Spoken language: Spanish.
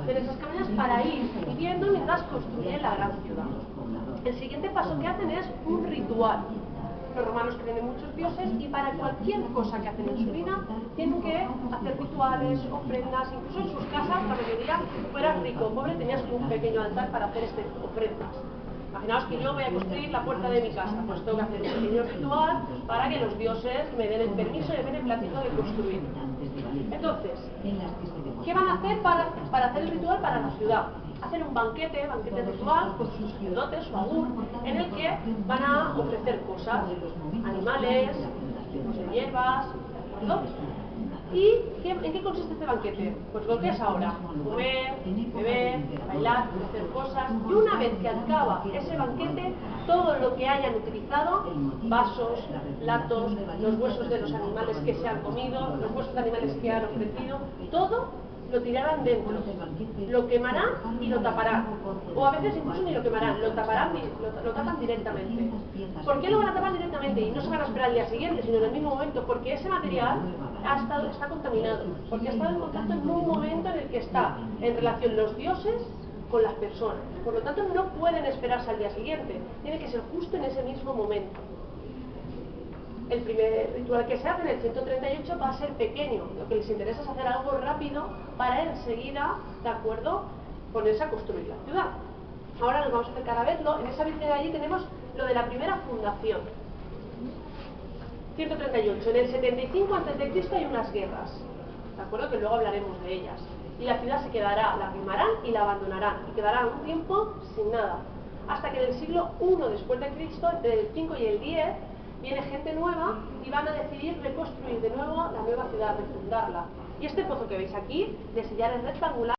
de esas cabañas para ir viviendo mientras construyen la gran ciudad. El siguiente paso que hacen es un ritual. Los romanos creen en muchos dioses y para cualquier cosa que hacen en su vida tienen que hacer rituales, ofrendas, incluso en sus casas, la mayoría, fueras rico o pobre, tenías un pequeño altar para hacer ofrendas. Imaginaos que yo voy a construir la puerta de mi casa, pues tengo que hacer un pequeño ritual para que los dioses me den el permiso y me den el beneplácito de construir. Entonces, ¿qué van a hacer para hacer el ritual para la ciudad? Hacen un banquete ritual con sus sacerdotes, su agur, en el que van a ofrecer cosas, animales, tipos de hierbas, ¿no? ¿Y en qué consiste este banquete? Pues lo que es ahora, comer, beber, bailar, hacer cosas, y una vez que acaba ese banquete, todo lo que hayan utilizado, vasos, platos, los huesos de los animales que se han comido, los huesos de animales que han ofrecido, todo lo tirarán dentro, lo quemarán y lo taparán, o a veces incluso ni lo quemarán, lo taparán y lo tapan directamente. ¿Por qué lo van a tapar directamente y no se van a esperar al día siguiente, sino en el mismo momento? Porque ese material está contaminado, porque ha estado en contacto en un momento en el que está en relación los dioses con las personas. Por lo tanto, no pueden esperarse al día siguiente, tiene que ser justo en ese mismo momento. El primer ritual que se hace en el 138 va a ser pequeño, lo que les interesa es hacer algo rápido para enseguida, ¿de acuerdo?, ponerse a construir la ciudad. Ahora nos vamos a acercar a verlo. En esa vitrina de allí tenemos lo de la primera fundación. 138. En el 75 a.C. hay unas guerras, ¿de acuerdo?, que luego hablaremos de ellas. Y la ciudad se quedará, la quemarán y la abandonarán, y quedará un tiempo sin nada. Hasta que en el siglo I después de Cristo, entre el 5 y el 10, viene gente nueva y van a decidir reconstruir de nuevo la nueva ciudad, refundarla. Y este pozo que veis aquí, de sillares rectangulares,